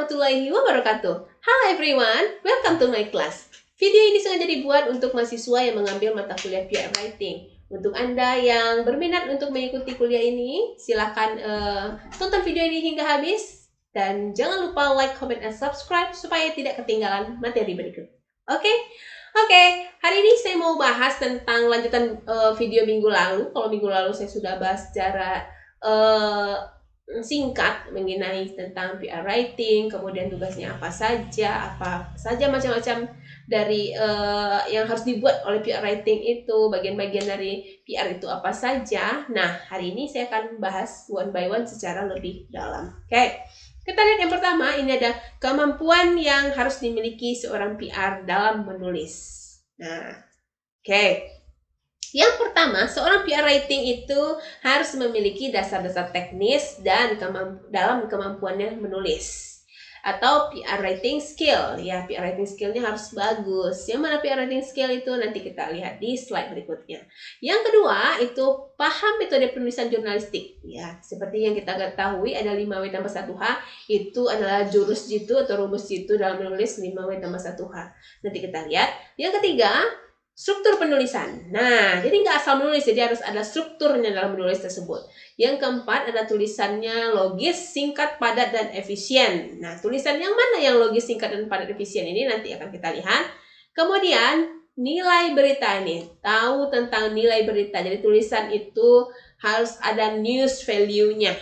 warahmatullahi wabarakatuh. Halo everyone, welcome to my class. Video ini sengaja dibuat untuk mahasiswa yang mengambil mata kuliah PR Writing. Untuk Anda yang berminat untuk mengikuti kuliah ini, silahkan tonton video ini hingga habis. Dan jangan lupa like, comment, dan subscribe supaya tidak ketinggalan materi berikut. Oke, hari ini saya mau bahas tentang lanjutan video minggu lalu. Kalau minggu lalu saya sudah bahas secara singkat mengenai tentang PR writing, kemudian tugasnya apa saja macam-macam dari yang harus dibuat oleh PR writing itu, bagian-bagian dari PR itu apa saja. Nah, hari ini saya akan bahas one by one secara lebih dalam. Oke, kita lihat yang pertama, ini ada kemampuan yang harus dimiliki seorang PR dalam menulis. Nah, oke. Yang pertama, seorang PR writing itu harus memiliki dasar-dasar teknis dan dalam kemampuannya menulis. Atau PR writing skill. Ya, PR writing skillnya harus bagus. Yang mana PR writing skill itu nanti kita lihat di slide berikutnya. Yang kedua, itu paham metode penulisan jurnalistik. Ya, seperti yang kita ketahui ada 5W tambah 1H. Itu adalah jurus jitu atau rumus jitu dalam menulis 5W tambah 1H. Nanti kita lihat. Yang ketiga, struktur penulisan. Nah, jadi nggak asal menulis, jadi harus ada strukturnya dalam menulis tersebut. Yang keempat, ada tulisannya logis, singkat, padat, dan efisien. Nah, tulisan yang mana yang logis, singkat, dan padat, efisien ini nanti akan kita lihat. Kemudian, nilai berita ini. Tahu tentang nilai berita. Jadi, tulisan itu harus ada news value-nya.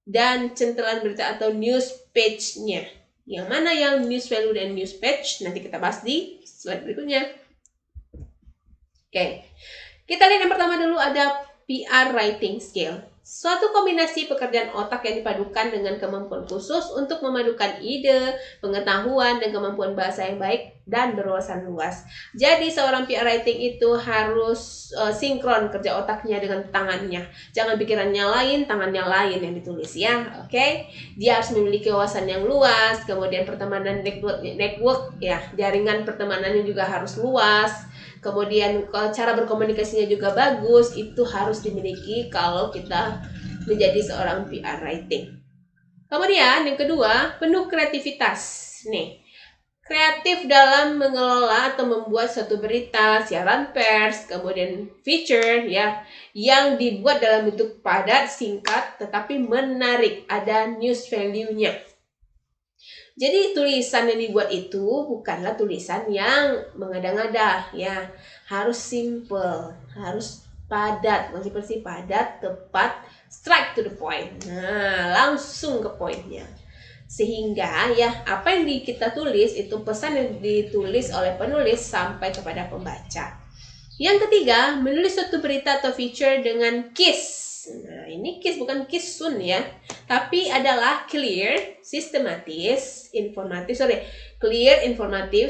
Dan centelan berita atau news page-nya. Yang mana yang news value dan news page, nanti kita bahas di slide berikutnya. Oke, kita lihat yang pertama dulu ada PR writing skill. Suatu kombinasi pekerjaan otak yang dipadukan dengan kemampuan khusus untuk memadukan ide, pengetahuan, dan kemampuan bahasa yang baik dan berwawasan luas. Jadi seorang PR writing itu harus sinkron kerja otaknya dengan tangannya. Jangan pikirannya lain, tangannya lain yang ditulis ya. Oke, dia harus memiliki wawasan yang luas, kemudian pertemanan network ya, jaringan pertemanannya juga harus luas. Kemudian cara berkomunikasinya juga bagus, itu harus dimiliki kalau kita menjadi seorang PR writing. Kemudian yang kedua, penuh kreativitas. Nih, kreatif dalam mengelola atau membuat suatu berita, siaran pers, kemudian feature ya, yang dibuat dalam bentuk padat, singkat, tetapi menarik, ada news value-nya. Jadi tulisan yang dibuat itu bukanlah tulisan yang mengada-ngada ya, harus simple, harus padat, masih padat, tepat, straight to the point. Nah, langsung ke poinnya. Sehingga ya apa yang kita tulis itu pesan yang ditulis oleh penulis sampai kepada pembaca. Yang ketiga, menulis suatu berita atau feature dengan KISS. Nah, ini KISS bukan KISSUN ya, tapi adalah clear, sistematis,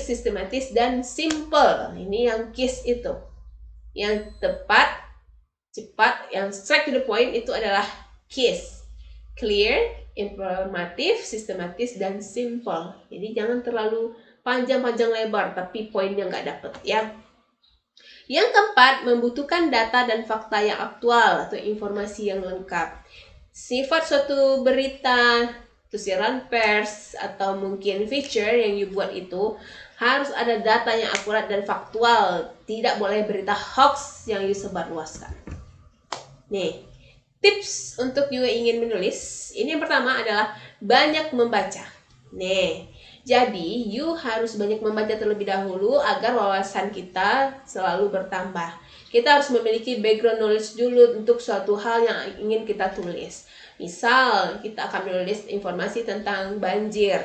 sistematis, dan simple. Ini yang KISS itu. Yang tepat, cepat, yang straight to the point itu adalah KISS. Clear, informatif, sistematis, dan simple. Jadi jangan terlalu panjang-panjang lebar, tapi poinnya nggak dapet ya. Yang keempat, membutuhkan data dan fakta yang aktual atau informasi yang lengkap. Sifat suatu berita, siaran pers, atau mungkin feature yang dibuat itu harus ada data yang akurat dan faktual. Tidak boleh berita hoax yang disebarluaskan. Nih, tips untuk you ingin menulis. Ini yang pertama adalah banyak membaca. Nih, jadi, you harus banyak membaca terlebih dahulu agar wawasan kita selalu bertambah. Kita harus memiliki background knowledge dulu untuk suatu hal yang ingin kita tulis. Misal, kita akan menulis informasi tentang banjir.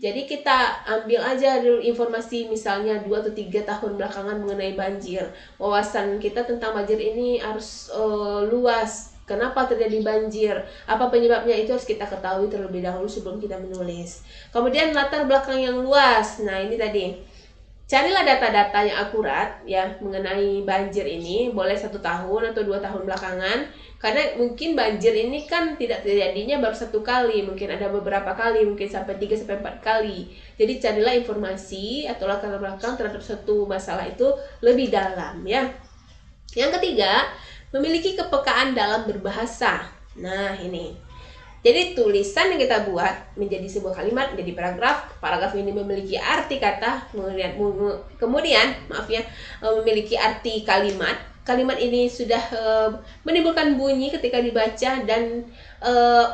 Jadi, kita ambil aja dulu informasi misalnya 2 atau 3 tahun belakangan mengenai banjir. Wawasan kita tentang banjir ini harus luas. Kenapa terjadi banjir? Apa penyebabnya? Itu harus kita ketahui terlebih dahulu sebelum kita menulis. Kemudian latar belakang yang luas. Nah, ini tadi. Carilah data-data yang akurat ya mengenai banjir ini. Boleh 1 tahun atau 2 tahun belakangan. Karena mungkin banjir ini kan tidak terjadinya baru 1 kali. Mungkin ada beberapa kali. Mungkin sampai 3-4 kali. Jadi carilah informasi atau latar belakang terhadap suatu masalah itu lebih dalam ya. Yang ketiga, memiliki kepekaan dalam berbahasa. Nah, ini. Jadi tulisan yang kita buat menjadi sebuah kalimat, menjadi paragraf. Paragraf ini memiliki arti kata, kemudian maaf ya, memiliki arti kalimat. Kalimat ini sudah menimbulkan bunyi ketika dibaca dan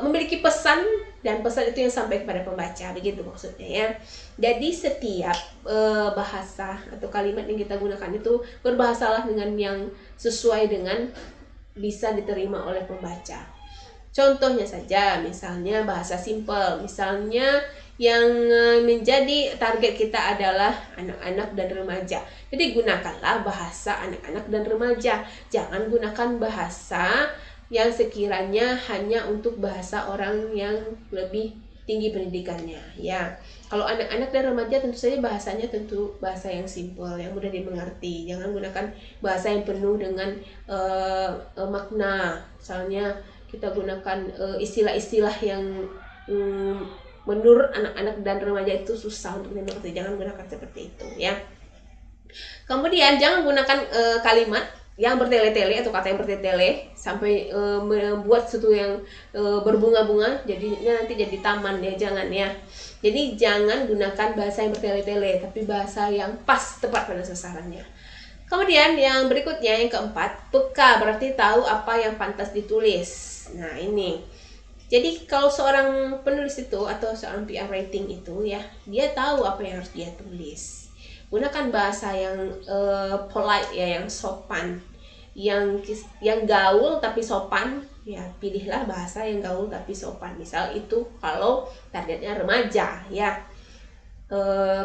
memiliki pesan, dan pesan itu yang sampai kepada pembaca, begitu maksudnya ya. Jadi setiap bahasa atau kalimat yang kita gunakan itu berbahasalah dengan yang sesuai dengan bisa diterima oleh pembaca. Contohnya saja, misalnya bahasa simple, misalnya yang menjadi target kita adalah anak-anak dan remaja. Jadi gunakanlah bahasa anak-anak dan remaja. Jangan gunakan bahasa yang sekiranya hanya untuk bahasa orang yang lebih tinggi pendidikannya ya. Kalau anak-anak dan remaja tentu saja bahasanya tentu bahasa yang simple, yang mudah dimengerti. Jangan gunakan bahasa yang penuh dengan makna. Misalnya kita gunakan istilah-istilah yang menurut anak-anak dan remaja itu susah untuk dimengerti. Jangan gunakan seperti itu ya. Kemudian jangan gunakan kalimat yang bertele-tele atau kata yang bertele-tele sampai membuat sesuatu yang berbunga-bunga, jadinya nanti jadi taman ya, jangan ya. Jadi jangan gunakan bahasa yang bertele-tele, tapi bahasa yang pas, tepat pada sasarannya. Kemudian yang berikutnya, yang keempat, peka, berarti tahu apa yang pantas ditulis. Nah ini, jadi kalau seorang penulis itu atau seorang PR writing itu ya, dia tahu apa yang harus dia tulis. Gunakan bahasa yang polite ya, yang sopan, yang gaul tapi sopan ya. Pilihlah bahasa yang gaul tapi sopan. Misal itu kalau targetnya remaja ya.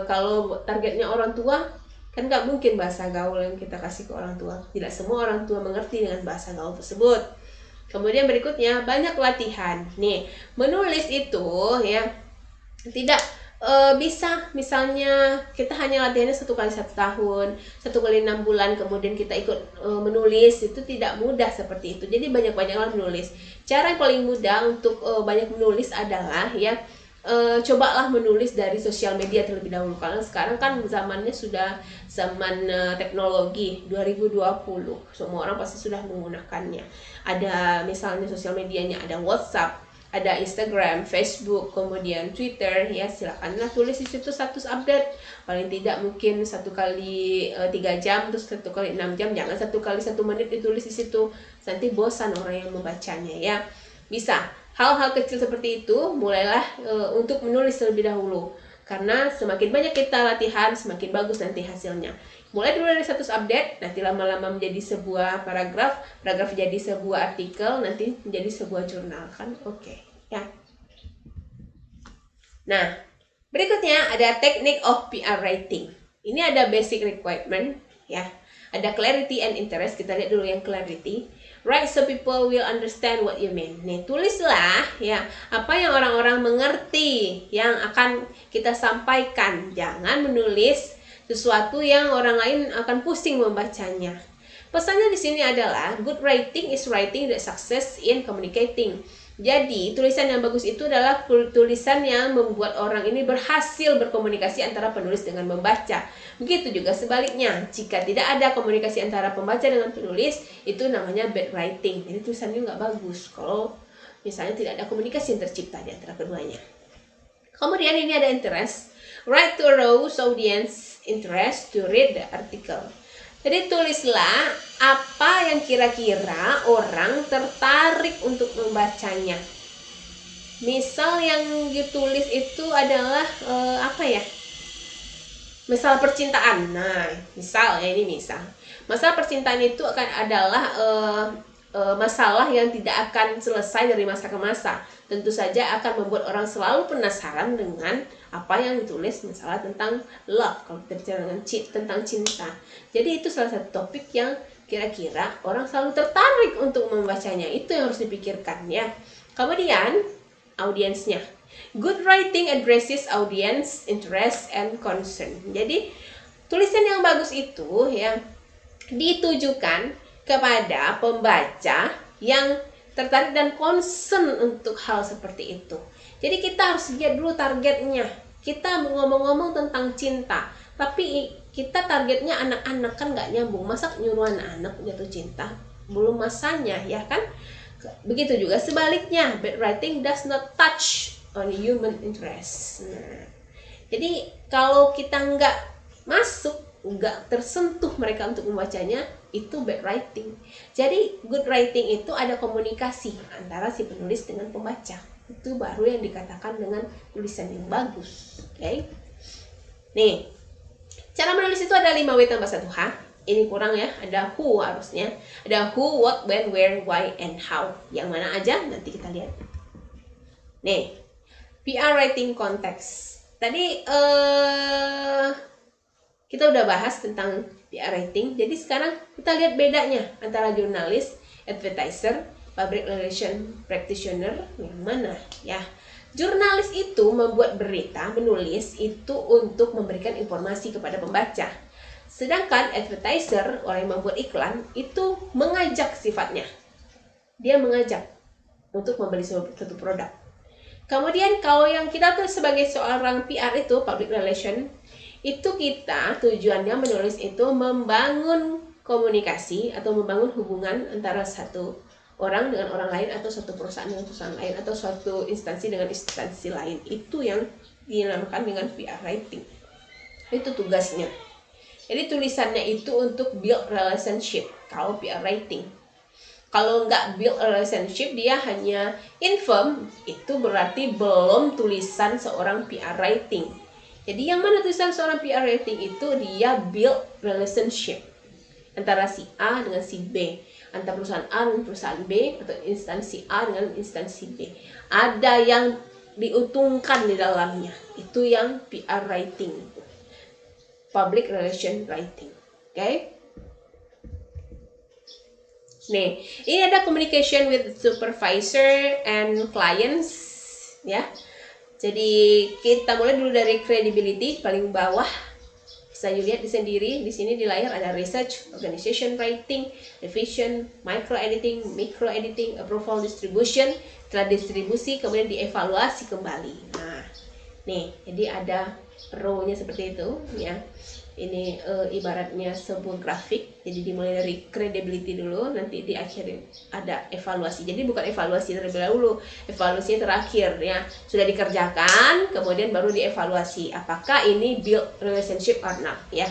Kalau targetnya orang tua, kan nggak mungkin bahasa gaul yang kita kasih ke orang tua. Tidak semua orang tua mengerti dengan bahasa gaul tersebut. Kemudian berikutnya, banyak latihan. Nih, menulis itu ya tidak bisa misalnya kita hanya latihannya 1 kali 1 tahun, 1 kali 6 bulan, kemudian kita ikut menulis. Itu tidak mudah seperti itu. Jadi banyak-banyaklah menulis. Cara yang paling mudah untuk banyak menulis adalah ya, cobalah menulis dari sosial media terlebih dahulu. Karena sekarang kan zamannya sudah zaman teknologi 2020, semua orang pasti sudah menggunakannya. Ada misalnya sosial medianya, ada WhatsApp, ada Instagram, Facebook, kemudian Twitter ya. Silakanlah tulis di situ status update. Paling tidak mungkin 1 kali 3 jam, terus 1 kali 6 jam. Jangan 1 kali 1 menit ditulis di situ. Nanti bosan orang yang membacanya ya. Bisa hal-hal kecil seperti itu, mulailah untuk menulis terlebih dahulu. Karena semakin banyak kita latihan, semakin bagus nanti hasilnya. Mulai dulu dari status update, nanti lama-lama menjadi sebuah paragraf, paragraf jadi sebuah artikel, nanti menjadi sebuah jurnal kan. Oke, ya. Nah, berikutnya ada teknik of PR writing. Ini ada basic requirement ya. Ada clarity and interest. Kita lihat dulu yang clarity. Write so people will understand what you mean. Nih, tulislah ya apa yang orang-orang mengerti yang akan kita sampaikan. Jangan menulis sesuatu yang orang lain akan pusing membacanya. Pesannya di sini adalah good writing is writing that success in communicating. Jadi, tulisan yang bagus itu adalah tulisan yang membuat orang ini berhasil berkomunikasi antara penulis dengan membaca. Begitu juga sebaliknya, jika tidak ada komunikasi antara pembaca dengan penulis, itu namanya bad writing. Jadi tulisannya nggak bagus kalau misalnya tidak ada komunikasi yang tercipta di antara keduanya. Kemudian ini ada interest. Write to arouse audience interest to read the article. Jadi tulislah apa yang kira-kira orang tertarik untuk membacanya. Misal yang ditulis itu adalah apa ya? Misal percintaan. Nah, misal ya, ini misal. Masalah percintaan itu adalah masalah yang tidak akan selesai dari masa ke masa. Tentu saja akan membuat orang selalu penasaran dengan apa yang ditulis, misalnya tentang love, kalau kita bicara tentang cinta. Jadi itu salah satu topik yang kira-kira orang selalu tertarik untuk membacanya. Itu yang harus dipikirkan ya. Kemudian audiensnya. Good writing addresses audience interest and concern. Jadi tulisan yang bagus itu ya ditujukan kepada pembaca yang tertarik dan concern untuk hal seperti itu. Jadi kita harus lihat dulu targetnya. Kita ngomong-ngomong tentang cinta, tapi kita targetnya anak-anak, kan nggak nyambung. Masa nyuruh anak-anak jatuh cinta? Belum masanya ya kan? begitu juga sebaliknya, bad writing does not touch on human interest. Nah, jadi kalau kita nggak masuk, nggak tersentuh mereka untuk membacanya, itu bad writing. Jadi good writing itu ada komunikasi antara si penulis dengan pembaca. Itu baru yang dikatakan dengan tulisan yang bagus. Oke? Nih, cara menulis itu ada 5W tambah 1H. Ini kurang ya, ada who harusnya. Ada who, what, when, where, why, and how. Yang mana aja nanti kita lihat. Nih, PR writing context. Tadi kita udah bahas tentang PR writing. Jadi sekarang kita lihat bedanya antara jurnalis, advertiser, public relation practitioner, yang mana ya. Jurnalis itu membuat berita, menulis itu untuk memberikan informasi kepada pembaca. Sedangkan advertiser, orang yang membuat iklan, itu mengajak sifatnya. Dia mengajak untuk membeli suatu produk. Kemudian kalau yang kita tuh sebagai seorang PR itu, public relation, itu kita tujuannya menulis itu membangun komunikasi atau membangun hubungan antara satu orang dengan orang lain, atau suatu perusahaan dengan perusahaan lain, atau suatu instansi dengan instansi lain. Itu yang dinamakan dengan PR writing. Itu tugasnya. Jadi tulisannya itu untuk build relationship kalau PR writing. Kalau nggak build relationship, dia hanya inform, itu berarti belum tulisan seorang PR writing. Jadi yang mana tulisan seorang PR writing itu dia build relationship antara si A dengan si B, antara perusahaan A dengan perusahaan B, atau instansi A dengan instansi B. Ada yang diuntungkan di dalamnya. Itu yang PR writing, public relation writing. Oke? Nih, ini ada communication with supervisor and clients, ya. Jadi kita mulai dulu dari credibility paling bawah. Bisa dilihat di sendiri, di sini di layar ada research, organization writing, revision, micro editing, micro editing, approval, distribution. Setelah distribusi kemudian dievaluasi kembali. Nah, nih, jadi ada row-nya seperti itu, ya. Ini ibaratnya sebuah grafik. Jadi dimulai dari credibility dulu, nanti di akhir ada evaluasi. Jadi bukan evaluasi terlebih dahulu, evaluasi terakhir, ya. Sudah dikerjakan, kemudian baru dievaluasi apakah ini build relationship or not, ya.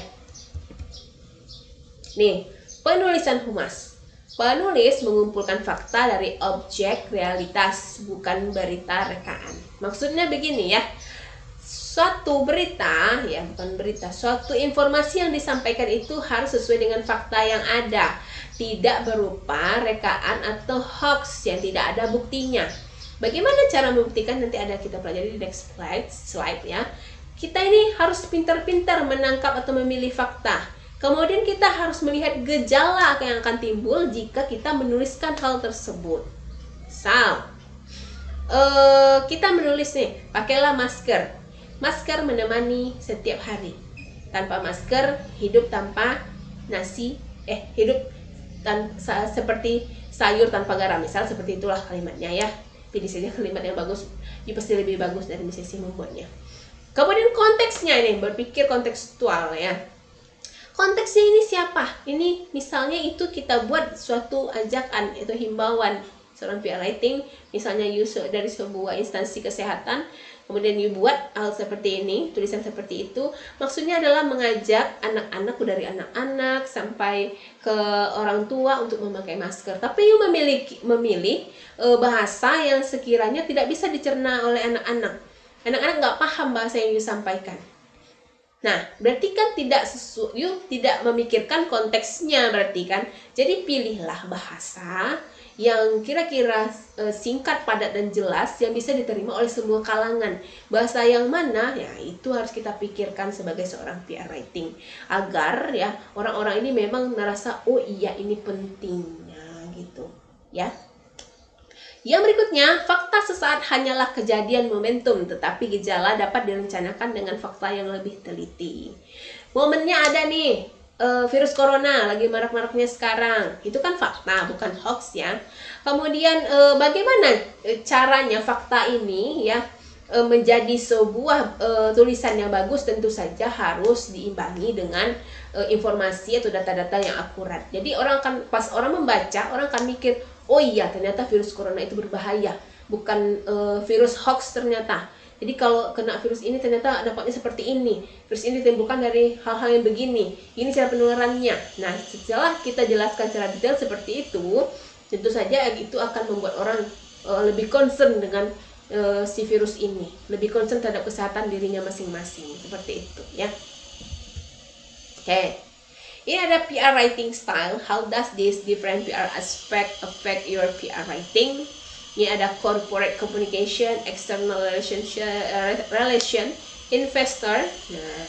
Nih, penulisan humas. Penulis mengumpulkan fakta dari objek realitas, bukan berita rekaan. Maksudnya begini, ya. Suatu berita, ya bukan berita, suatu informasi yang disampaikan itu harus sesuai dengan fakta yang ada, tidak berupa rekaan atau hoax yang tidak ada buktinya. Bagaimana cara membuktikan? Nanti ada kita pelajari di next slide, ya. Kita ini harus pintar-pintar menangkap atau memilih fakta. Kemudian kita harus melihat gejala yang akan timbul jika kita menuliskan hal tersebut. Misal, kita menulis nih, pakailah masker. Masker menemani setiap hari. Tanpa masker, hidup tanpa nasi, seperti sayur tanpa garam. Misal seperti itulah kalimatnya, ya. Pilih saja kalimat yang bagus, ini pasti lebih bagus dari sisi membuatnya. Kemudian konteksnya ini, berpikir kontekstual, ya. Konteksnya ini siapa? Ini misalnya itu kita buat suatu ajakan, itu himbauan seorang PR writing, misalnya dari sebuah instansi kesehatan. Kemudian dibuat hal seperti ini, tulisan seperti itu. Maksudnya adalah mengajak anak-anak, dari anak-anak sampai ke orang tua untuk memakai masker. Tapi you memilih bahasa yang sekiranya tidak bisa dicerna oleh anak-anak. Anak-anak nggak paham bahasa yang you sampaikan. Nah, berarti kan you tidak memikirkan konteksnya, berarti kan. Jadi pilihlah bahasa yang kira-kira singkat, padat, dan jelas, yang bisa diterima oleh semua kalangan. Bahasa yang mana? Ya, itu harus kita pikirkan sebagai seorang PR writing. Agar ya orang-orang ini memang merasa, oh iya ini pentingnya gitu, ya. Yang berikutnya, fakta sesaat hanyalah kejadian momentum, tetapi gejala dapat direncanakan dengan fakta yang lebih teliti. Momennya ada nih. Virus corona lagi marak-maraknya sekarang, itu kan fakta, bukan hoax, ya. Kemudian bagaimana caranya fakta ini, ya, menjadi sebuah tulisan yang bagus? Tentu saja harus diimbangi dengan informasi atau data-data yang akurat. Jadi pas orang membaca, orang akan mikir, oh iya ternyata virus corona itu berbahaya, bukan virus hoax ternyata. Jadi kalau kena virus ini ternyata dampaknya seperti ini. Virus ini ditimbulkan dari hal-hal yang begini. Ini cara penularannya. Nah, setelah kita jelaskan secara detail seperti itu, tentu saja itu akan membuat orang lebih concern dengan si virus ini, lebih concern terhadap kesehatan dirinya masing-masing. Seperti itu ya. Oke. Ini ada PR writing style. How does this different PR aspect affect your PR writing? Ini ada corporate communication, external relation, investor. Nah,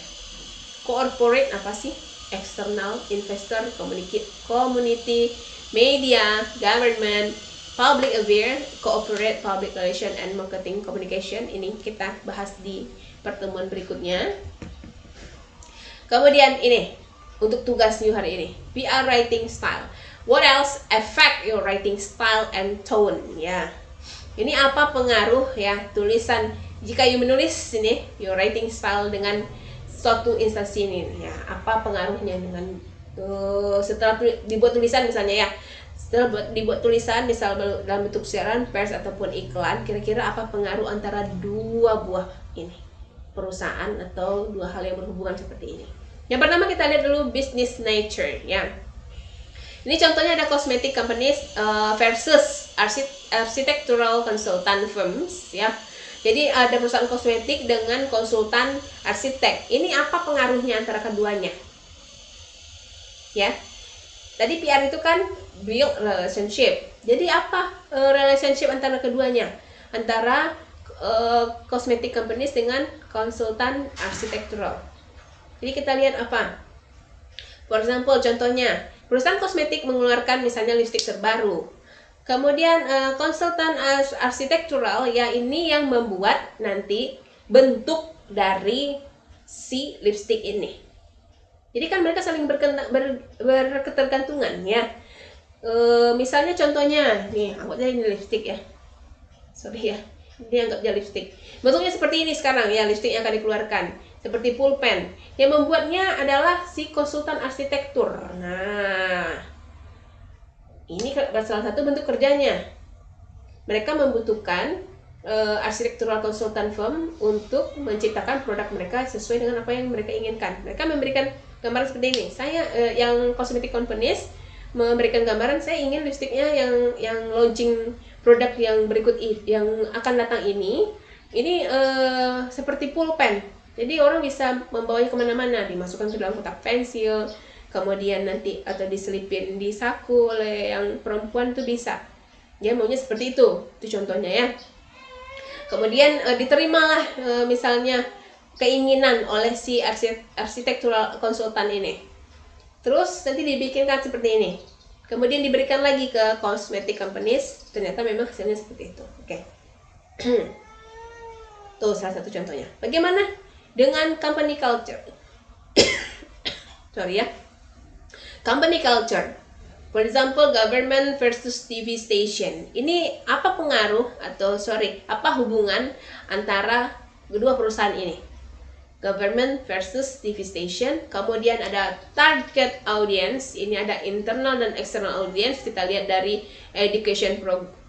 corporate apa sih? External, investor, community, media, government, public affair, corporate public relation and marketing communication. Ini kita bahas di pertemuan berikutnya. Kemudian ini untuk tugas new hari ini, PR writing style. What else affect your writing style and tone? Ya, ini apa pengaruh ya tulisan jika you menulis ini your writing style dengan suatu instansi ini ya, apa pengaruhnya dengan setelah dibuat tulisan misalnya ya, setelah dibuat tulisan misal dalam bentuk siaran pers ataupun iklan, kira-kira apa pengaruh antara dua buah ini perusahaan atau dua hal yang berhubungan seperti ini. Yang pertama kita lihat dulu business nature ya. Ini contohnya ada cosmetic companies versus architectural consultant firms ya. Jadi ada perusahaan kosmetik dengan konsultan arsitek. Ini apa pengaruhnya antara keduanya? Ya. Tadi PR itu kan build relationship. Jadi apa relationship antara keduanya? Antara cosmetic companies dengan konsultan architectural. Jadi kita lihat apa? For example, contohnya perusahaan kosmetik mengeluarkan misalnya lipstik terbaru. Kemudian konsultan arsitektural ya ini yang membuat nanti bentuk dari si lipstik ini. Jadi kan mereka saling berketergantungan ya. Misalnya contohnya nih, anggapnya ini lipstik ya. Sorry ya, ini anggapnya lipstik. Bentuknya seperti ini sekarang ya, lipstik yang akan dikeluarkan. Seperti pulpen. Yang membuatnya adalah si konsultan arsitektur. Nah, ini salah satu bentuk kerjanya. Mereka membutuhkan architectural consultant firm untuk menciptakan produk mereka sesuai dengan apa yang mereka inginkan. Mereka memberikan gambaran seperti ini. Saya yang cosmetic companies memberikan gambaran, saya ingin lipstiknya yang launching produk yang berikut yang akan datang ini seperti pulpen. Jadi orang bisa membawanya kemana-mana, dimasukkan ke dalam kotak pensil, kemudian nanti atau diselipin di saku oleh yang perempuan tuh bisa. Dia maunya seperti itu contohnya ya. Kemudian diterimalah misalnya keinginan oleh si arsitektural konsultan ini. Terus nanti dibikinkan seperti ini. Kemudian diberikan lagi ke cosmetic companies, ternyata memang hasilnya seperti itu. Oke. Tuh salah satu contohnya. Bagaimana dengan company culture? Sorry ya. Company culture. For example, government versus TV station. Ini apa pengaruh apa hubungan antara kedua perusahaan ini? Government versus TV station. Kemudian ada target audience. Ini ada internal dan external audience. Kita lihat dari education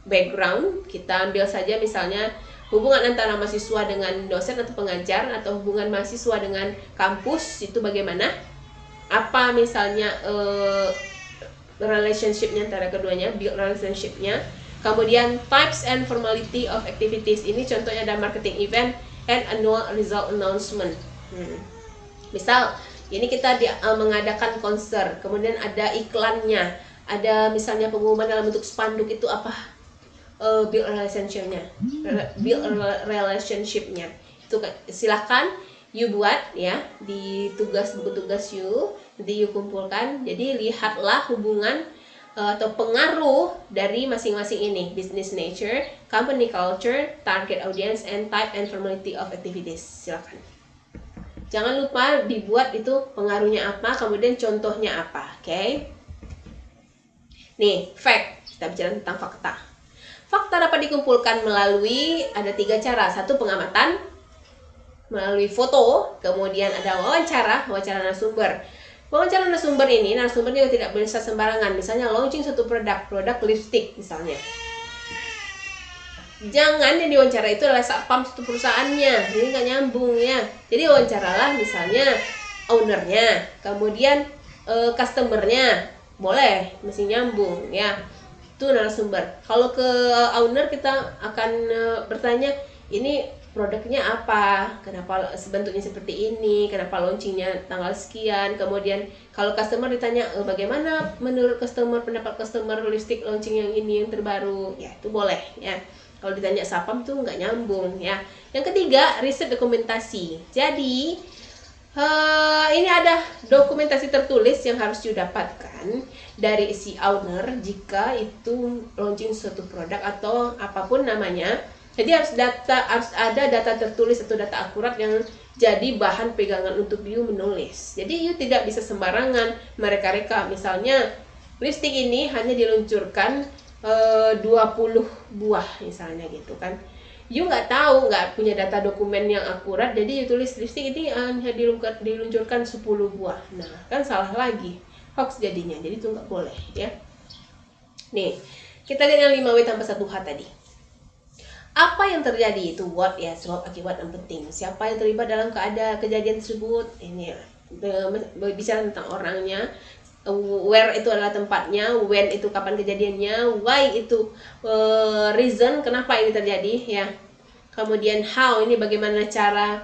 background. Kita ambil saja misalnya hubungan antara mahasiswa dengan dosen atau pengajar, atau hubungan mahasiswa dengan kampus, itu bagaimana? Apa misalnya relationshipnya antara keduanya, build relationshipnya. Kemudian types and formality of activities. Ini contohnya ada marketing event and annual result announcement. Misal ini kita mengadakan konser, kemudian ada iklannya, ada misalnya pengumuman dalam bentuk spanduk, itu apa? Build relationshipnya, itu silahkan you buat ya di buku tugas you, nanti you kumpulkan. Jadi lihatlah hubungan atau pengaruh dari masing-masing ini: business nature, company culture, target audience, and type and formality of activities. Silakan. Jangan lupa dibuat itu pengaruhnya apa, kemudian contohnya apa. Oke? Nih, fact. Kita bicara tentang fakta. Fakta dapat dikumpulkan melalui ada 3 cara. Satu, pengamatan melalui foto, kemudian ada wawancara narasumber. Wawancara narasumber ini, narasumber juga tidak bisa sembarangan. Misalnya launching suatu produk lipstick misalnya. Jangan yang diwawancara itu adalah satpam satu perusahaannya, jadi nggak nyambung ya. Jadi wawancaralah misalnya ownernya, kemudian customernya, boleh, mesti nyambung ya. Itu narasumber. Kalau ke owner kita akan bertanya, ini produknya apa, kenapa bentuknya seperti ini, kenapa launchingnya tanggal sekian. Kemudian kalau customer ditanya bagaimana menurut customer, pendapat customer lipstick launching yang ini yang terbaru, ya itu boleh ya. Kalau ditanya sapam tuh nggak nyambung ya. Yang ketiga, riset dokumentasi. Jadi ini ada dokumentasi tertulis yang harus didapatkan dari si owner jika itu launching suatu produk atau apapun namanya. Jadi harus ada data tertulis atau data akurat yang jadi bahan pegangan untuk you menulis. Jadi you tidak bisa sembarangan mereka-reka. Misalnya lipstick ini hanya diluncurkan 20 buah misalnya gitu kan. You nggak tahu, nggak punya data dokumen yang akurat, jadi you tulis lipstick ini hanya diluncurkan 10 buah. Nah, kan salah lagi, hoax jadinya. Jadi itu nggak boleh ya. Nih, kita lihat yang 5W tambah 1H tadi. Apa yang terjadi itu what ya, sebab akibat yang penting. Siapa yang terlibat dalam kejadian tersebut? Ini ya, bicara tentang orangnya. Where itu adalah tempatnya, when itu kapan kejadiannya, why itu reason kenapa ini terjadi ya. Kemudian how, ini bagaimana cara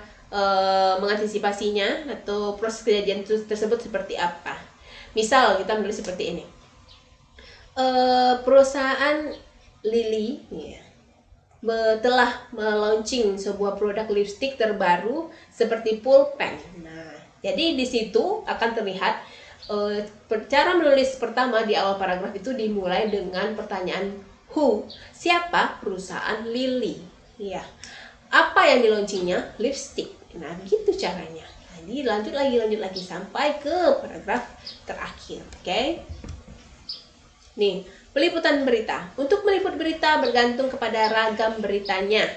mengantisipasinya atau proses kejadian tersebut seperti apa. Misal kita menulis seperti ini, perusahaan Lily ya, telah melaunching sebuah produk lipstick terbaru seperti pulpen. Nah, jadi di situ akan terlihat cara menulis pertama di awal paragraf itu dimulai dengan pertanyaan who, siapa perusahaan Lily ya, apa yang dilaunchingnya, lipstick. Nah begitu caranya. Jadi lanjut lagi sampai ke paragraf terakhir. Oke. Nih, peliputan berita. Untuk meliput berita bergantung kepada ragam beritanya.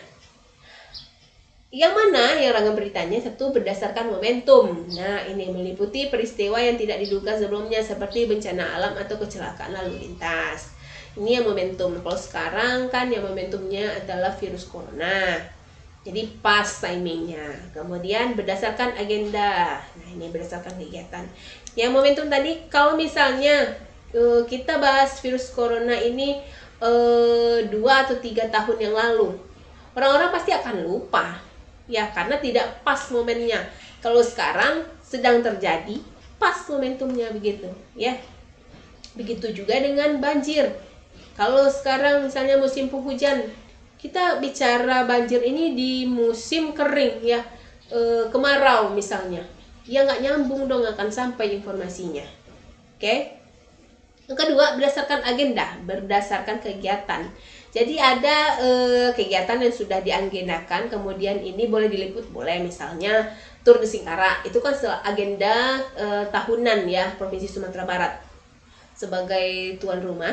Yang mana yang ragam beritanya? Satu, berdasarkan momentum. Nah, ini meliputi peristiwa yang tidak diduga sebelumnya seperti bencana alam atau kecelakaan lalu lintas. Ini yang momentum. Kalau sekarang kan yang momentumnya adalah virus corona. Jadi pas timingnya. Kemudian berdasarkan agenda. Nah, ini berdasarkan kegiatan. Yang momentum tadi, kalau misalnya kita bahas virus corona ini 2 atau 3 tahun yang lalu, orang-orang pasti akan lupa. Ya, karena tidak pas momennya. Kalau sekarang sedang terjadi, pas momentumnya begitu, ya. Begitu juga dengan banjir. Kalau sekarang misalnya musim penghujan, kita bicara banjir ini di musim kering, ya, kemarau misalnya. Ya nggak nyambung dong, akan sampai informasinya. Oke? Yang kedua, berdasarkan agenda, berdasarkan kegiatan. Jadi ada kegiatan yang sudah diagendakan, kemudian ini boleh diliput, boleh misalnya tur ke Singkara, itu kan agenda tahunan ya Provinsi Sumatera Barat sebagai tuan rumah.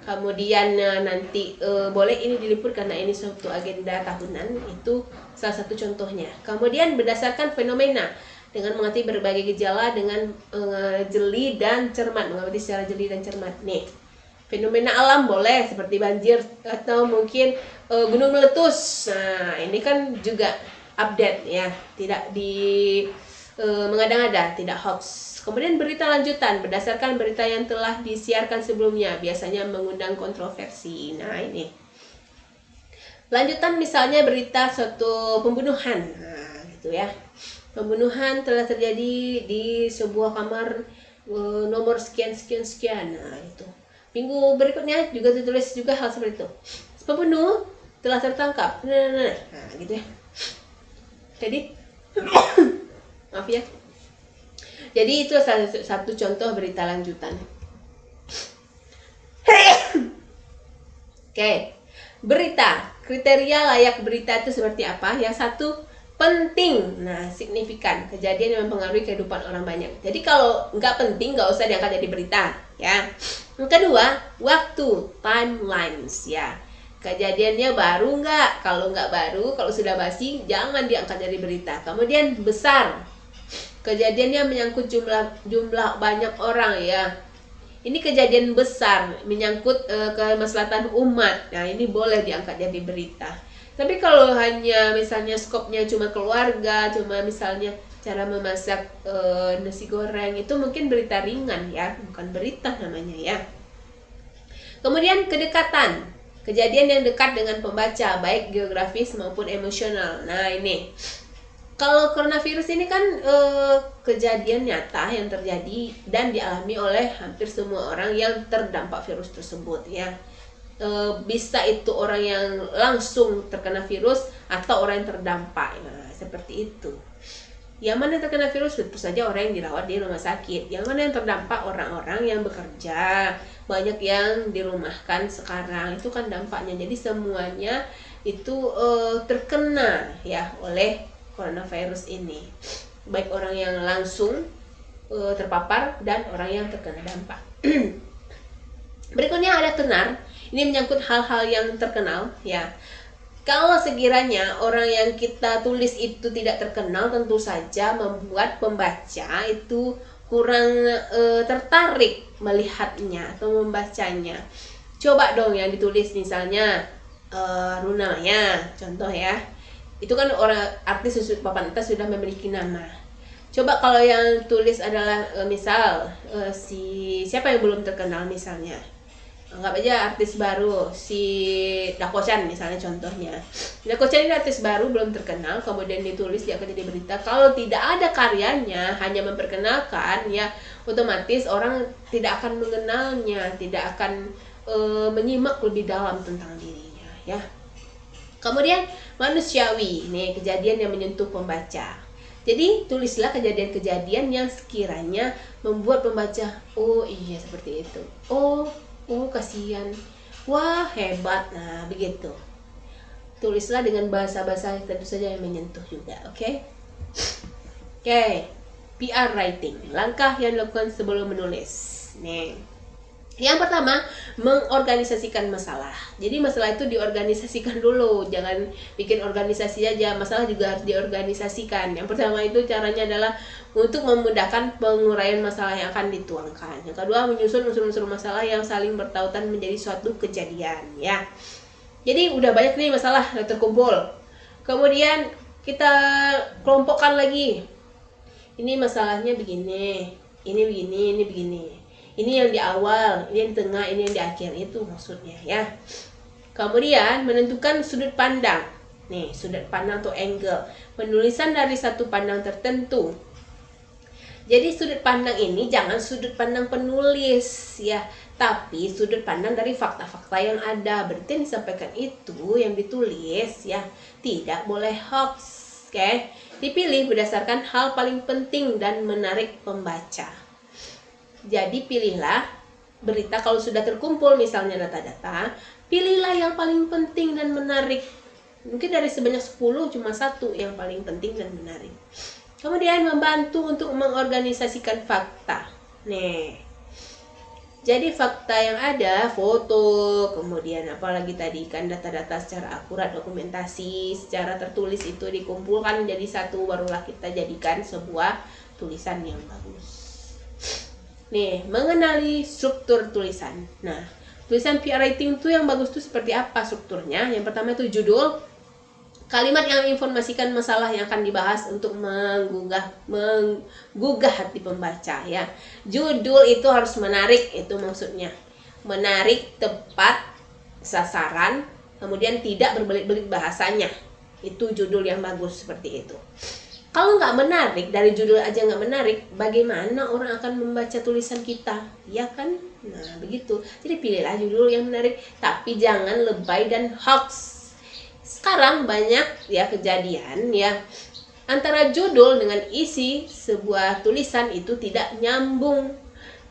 Kemudian nanti boleh ini diliput karena ini suatu agenda tahunan, itu salah satu contohnya. Kemudian berdasarkan fenomena, dengan mengerti berbagai gejala dengan jeli dan cermat, mengerti secara jeli dan cermat. Nih, fenomena alam boleh seperti banjir atau mungkin gunung meletus. Nah, ini kan juga update ya, tidak di mengada-ngada, tidak hoax. Kemudian berita lanjutan berdasarkan berita yang telah disiarkan sebelumnya, biasanya mengundang kontroversi. Nah, ini lanjutan misalnya berita suatu pembunuhan. Nah, gitu ya. Pembunuhan telah terjadi di sebuah kamar nomor sekian. Nah, itu. Minggu berikutnya juga ditulis juga hal seperti itu. Pembunuh telah tertangkap. Nah, gitu ya. Jadi maaf ya. Jadi itu satu contoh berita lanjutan. Oke. Berita. Kriteria layak berita itu seperti apa? Yang satu, penting. Nah, signifikan. Kejadian yang mempengaruhi kehidupan orang banyak. Jadi kalau nggak penting, nggak usah diangkat jadi berita, ya. Yang kedua, waktu, timelines, ya. Kejadiannya baru nggak? Kalau nggak baru, kalau sudah basi, jangan diangkat jadi berita. Kemudian besar. Kejadiannya menyangkut jumlah banyak orang ya. Ini kejadian besar menyangkut kemaslahatan umat. Nah, ini boleh diangkat jadi berita. Tapi kalau hanya misalnya skopnya cuma keluarga, cuma misalnya cara memasak nasi goreng, itu mungkin berita ringan ya, bukan berita namanya ya. Kemudian kedekatan, kejadian yang dekat dengan pembaca, baik geografis maupun emosional. Nah, ini kalau coronavirus ini kan kejadian nyata yang terjadi dan dialami oleh hampir semua orang yang terdampak virus tersebut ya. Bisa itu orang yang langsung terkena virus atau orang yang terdampak. Nah, seperti itu. Yang mana yang terkena virus tentu saja orang yang dirawat di rumah sakit. Yang mana yang terdampak orang-orang yang bekerja, banyak yang dirumahkan sekarang. Itu kan dampaknya. Jadi semuanya itu terkena ya oleh coronavirus ini, baik orang yang langsung terpapar dan orang yang terkena dampak. Berikutnya ada tenar. Ini menyangkut hal-hal yang terkenal ya. Kalau sekiranya orang yang kita tulis itu tidak terkenal, tentu saja membuat pembaca itu kurang tertarik melihatnya atau membacanya. Coba dong yang ditulis misalnya Runa ya, contoh ya. Itu kan orang artis papan atas sudah memiliki nama. Coba kalau yang tulis adalah misal siapa yang belum terkenal misalnya, anggap aja artis baru si Dakochan misalnya contohnya. Dakochan ini artis baru belum terkenal, kemudian ditulis dia akan jadi berita. Kalau tidak ada karyanya, hanya memperkenalkan ya, otomatis orang tidak akan mengenalnya, tidak akan menyimak lebih dalam tentang dirinya ya. Kemudian manusiawi, nih kejadian yang menyentuh pembaca. Jadi tulislah kejadian-kejadian yang sekiranya membuat pembaca, oh iya seperti itu, oh kasihan, wah hebat, nah begitu. Tulislah dengan bahasa-bahasa tentu saja yang menyentuh juga, oke? Oke, PR writing, langkah yang dilakukan sebelum menulis. Nih. Yang pertama, mengorganisasikan masalah. Jadi masalah itu diorganisasikan dulu, jangan bikin organisasi aja, masalah juga harus diorganisasikan. Yang pertama itu caranya adalah untuk memudahkan penguraian masalah yang akan dituangkan. Yang kedua, menyusun unsur-unsur masalah yang saling bertautan menjadi suatu kejadian ya. Jadi udah banyak nih masalah yang terkumpul. Kemudian kita kelompokkan lagi. Ini masalahnya begini, ini begini, ini begini. Ini yang di awal, ini yang di tengah, ini yang di akhir, itu maksudnya ya. Kemudian menentukan sudut pandang. Nih, sudut pandang atau angle. Penulisan dari satu pandang tertentu. Jadi sudut pandang ini jangan sudut pandang penulis ya, tapi sudut pandang dari fakta-fakta yang ada. Berarti yang disampaikan itu yang ditulis ya, tidak boleh hoax, oke? Dipilih berdasarkan hal paling penting dan menarik pembaca. Jadi pilihlah berita kalau sudah terkumpul misalnya data-data, pilihlah yang paling penting dan menarik. Mungkin dari sebanyak 10 cuma satu yang paling penting dan menarik. Kemudian membantu untuk mengorganisasikan fakta. Nih. Jadi fakta yang ada, foto, kemudian apalagi tadi kan data-data secara akurat, dokumentasi, secara tertulis itu dikumpulkan jadi satu, barulah kita jadikan sebuah tulisan yang bagus. Nih, mengenali struktur tulisan. Nah, tulisan PR writing itu yang bagus tuh seperti apa strukturnya? Yang pertama itu judul, kalimat yang menginformasikan masalah yang akan dibahas untuk menggugah hati pembaca ya. Judul itu harus menarik, itu maksudnya. Menarik, tepat, sasaran, kemudian tidak berbelit-belit bahasanya. Itu judul yang bagus seperti itu. Kalau nggak menarik, dari judul aja nggak menarik, bagaimana orang akan membaca tulisan kita? Ya kan? Nah, begitu. Jadi pilihlah judul yang menarik, tapi jangan lebay dan hoax. Sekarang banyak ya kejadian ya, antara judul dengan isi sebuah tulisan itu tidak nyambung.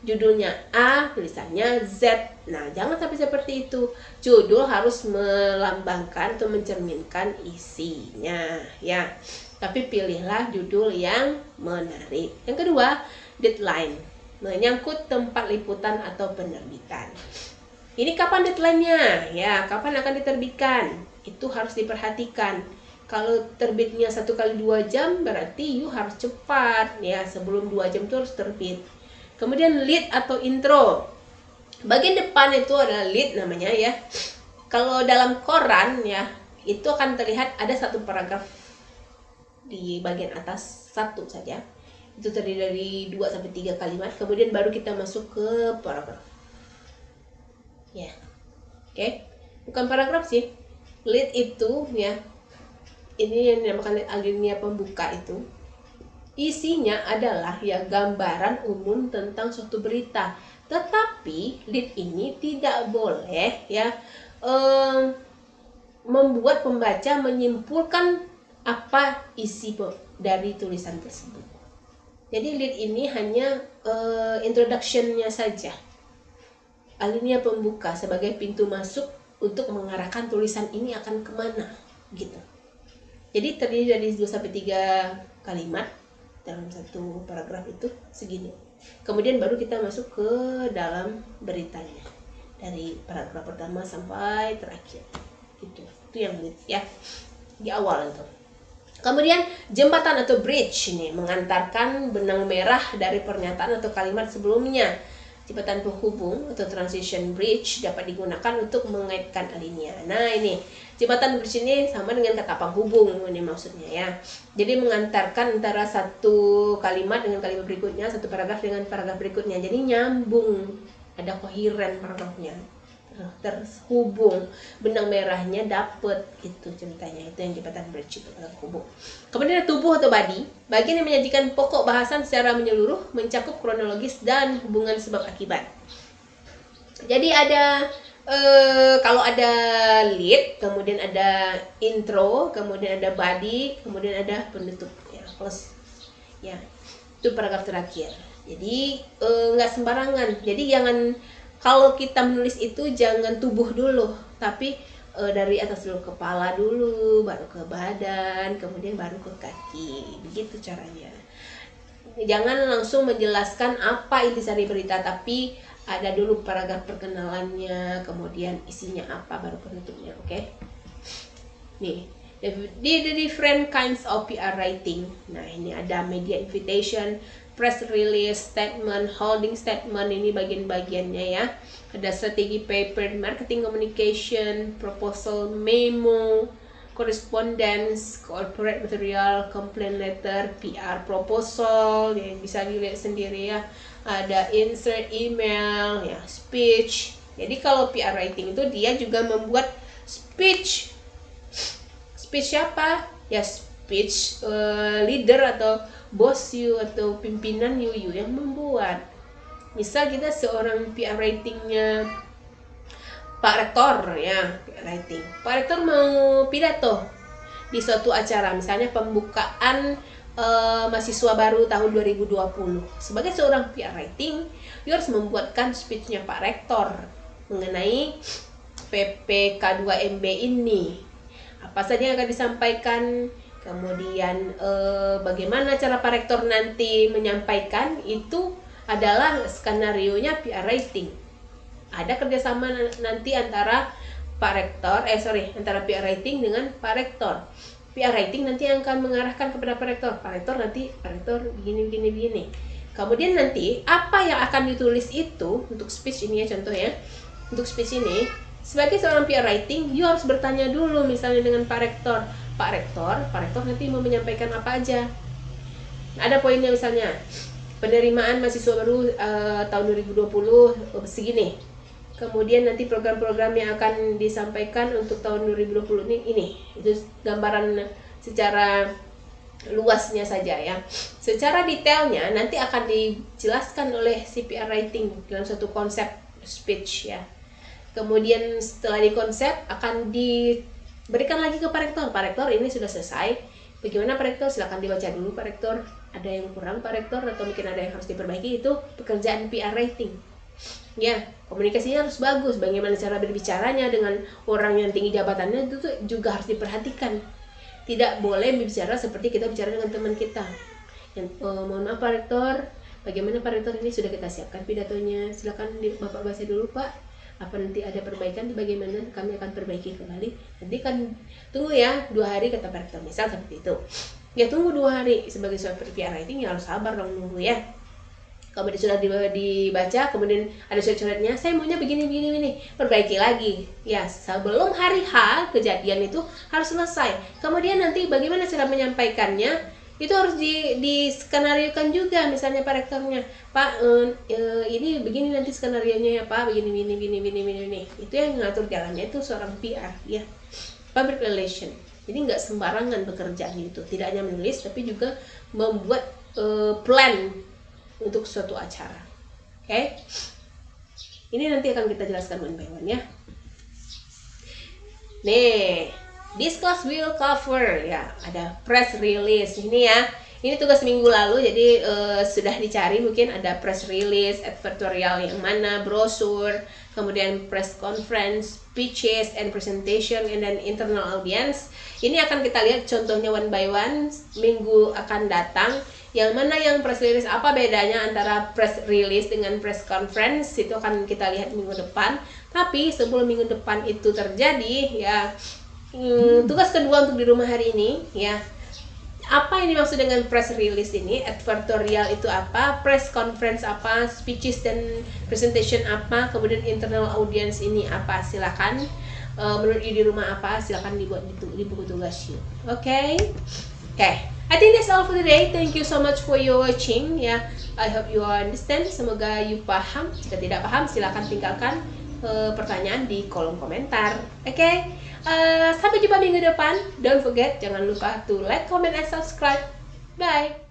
Judulnya A, tulisannya Z. Nah, jangan sampai seperti itu. Judul harus melambangkan atau mencerminkan isinya ya. Tapi pilihlah judul yang menarik. Yang kedua, deadline. Menyangkut tempat liputan atau penerbitan. Ini kapan deadline-nya? Ya, kapan akan diterbitkan? Itu harus diperhatikan. Kalau terbitnya 1 kali 2 jam, berarti you harus cepat ya, sebelum 2 jam itu harus terbit. Kemudian lead atau intro. Bagian depan itu adalah lead namanya ya. Kalau dalam koran ya, itu akan terlihat ada satu paragraf di bagian atas, satu saja. Itu terdiri dari 2 sampai 3 kalimat, kemudian baru kita masuk ke paragraf. Ya. Oke. Bukan paragraf sih. Lead itu ya. Ini yang dinamakan alinea pembuka itu. Isinya adalah ya gambaran umum tentang suatu berita. Tetapi lead ini tidak boleh ya membuat pembaca menyimpulkan apa isi dari tulisan tersebut. Jadi lead ini hanya introduction-nya saja, alinea pembuka sebagai pintu masuk untuk mengarahkan tulisan ini akan kemana gitu. Jadi terdiri dari 2-3 kalimat dalam satu paragraf itu segini. Kemudian baru kita masuk ke dalam beritanya dari paragraf pertama sampai terakhir gitu. Itu yang lead ya di awal itu. Kemudian jembatan atau bridge ini mengantarkan benang merah dari pernyataan atau kalimat sebelumnya. Jembatan penghubung atau transition bridge dapat digunakan untuk mengaitkan alinea. Nah ini jembatan bridge ini sama dengan kata penghubung ini maksudnya ya. Jadi mengantarkan antara satu kalimat dengan kalimat berikutnya, satu paragraf dengan paragraf berikutnya. Jadi nyambung, ada koheren paragrafnya, terhubung, benang merahnya dapet gitu ceritanya. Itu yang jembatan bridge itu penghubung. Kemudian tubuh atau body, bagian yang menyajikan pokok bahasan secara menyeluruh, mencakup kronologis dan hubungan sebab akibat. Jadi ada kalau ada lead, kemudian ada intro, kemudian ada body, kemudian ada penutup ya, plus ya, itu paragraf terakhir. Jadi nggak sembarangan. Jadi jangan, kalau kita menulis itu jangan tubuh dulu, tapi dari atas dulu, kepala dulu, baru ke badan, kemudian baru ke kaki. Begitu caranya. Jangan langsung menjelaskan apa intisari berita, tapi ada dulu paragraf perkenalannya, kemudian isinya apa, baru penutupnya. Oke? Nih, the different kinds of PR writing. Nah, ini ada media invitation, press release, statement, holding statement, ini bagian-bagiannya ya. Ada strategi paper, marketing communication, proposal, memo, correspondence, corporate material, complaint letter, PR proposal, ya bisa dilihat sendiri ya. Ada insert email, ya speech. Jadi kalau PR writing itu dia juga membuat speech. Speech siapa? Ya speech leader atau bos you atau pimpinan you yang membuat. Misal kita seorang PR writingnya Pak Rektor ya, PR writing. Pak Rektor mau pidato di suatu acara, misalnya pembukaan mahasiswa baru tahun 2020. Sebagai seorang PR writing, you harus membuatkan speech-nya Pak Rektor mengenai PPK2MB ini. Apa saja yang akan disampaikan, kemudian bagaimana cara Pak Rektor nanti menyampaikan, itu adalah skenario-nya PR writing. Ada kerjasama nanti antara Pak Rektor, antara PR writing dengan Pak Rektor. PR writing nanti yang akan mengarahkan kepada Pak Rektor. Pak Rektor nanti, Pak Rektor begini. Kemudian nanti apa yang akan ditulis itu untuk speech ini ya, contoh ya. Untuk speech ini, sebagai seorang PR writing, you harus bertanya dulu misalnya dengan Pak Rektor. Pak Rektor nanti mau menyampaikan apa aja. Ada poinnya misalnya, penerimaan mahasiswa baru tahun 2020 segini. Kemudian nanti program-program yang akan disampaikan untuk tahun 2020 ini. Itu gambaran secara luasnya saja ya. Secara detailnya nanti akan dijelaskan oleh CPR writing dalam satu konsep speech ya. Kemudian setelah dikonsep akan diberikan lagi ke Pak Rektor. Pak Rektor, ini sudah selesai. Bagaimana Pak Rektor? Silakan dibaca dulu Pak Rektor. Ada yang kurang Pak Rektor atau mungkin ada yang harus diperbaiki, itu pekerjaan PR writing. Ya, komunikasinya harus bagus. Bagaimana cara berbicaranya dengan orang yang tinggi jabatannya itu tuh juga harus diperhatikan. Tidak boleh berbicara seperti kita bicara dengan teman kita. Mohon maaf Pak Rektor, bagaimana Pak Rektor, ini sudah kita siapkan pidatonya. Silakan Bapak baca dulu Pak. apa nanti ada perbaikan, bagaimana kami akan perbaiki kembali. Nanti kan tunggu ya 2 hari kata Pak Rektor, misal seperti itu. Ya tunggu 2 hari sebagai seorang PR writing, ya harus sabar dong nunggu ya. Kemudian sudah dibaca, kemudian ada coret-coretnya, saya maunya begini, perbaiki lagi. Ya, sebelum hari H kejadian itu harus selesai. Kemudian nanti bagaimana cara menyampaikannya, itu harus diskenariokan juga. Misalnya Pak Rektornya, Pak, ini begini nanti skenarionya ya Pak, begini. Itu yang mengatur jalannya itu seorang PR, ya. Public relation. Jadi nggak sembarangan bekerja gitu. Tidak hanya menulis, tapi juga membuat plan untuk suatu acara. Oke? Ini nanti akan kita jelaskan one by one ya. Nih, this class will cover ya, ada press release ini ya. Ini tugas minggu lalu, jadi sudah dicari mungkin ada press release, advertorial yang mana, brosur, kemudian press conference, speeches and presentation, and then internal audience. Ini akan kita lihat contohnya one by one minggu akan datang. Yang mana yang press release, apa bedanya antara press release dengan press conference, itu akan kita lihat minggu depan. Tapi sebelum minggu depan itu terjadi ya, tugas kedua untuk di rumah hari ini ya, apa yang dimaksud dengan press release ini, advertorial itu apa, press conference apa, speeches dan presentation apa, kemudian internal audience ini apa. Silakan menurut di rumah apa, silakan dibuat di buku tugas you. Oke. I think that's all for today. Thank you so much for your watching ya. I hope you understand. Semoga you paham. Jika tidak paham, silakan tinggalkan pertanyaan di kolom komentar. Oke. Sampai jumpa minggu depan. Don't forget, jangan lupa to like, comment, and subscribe. Bye.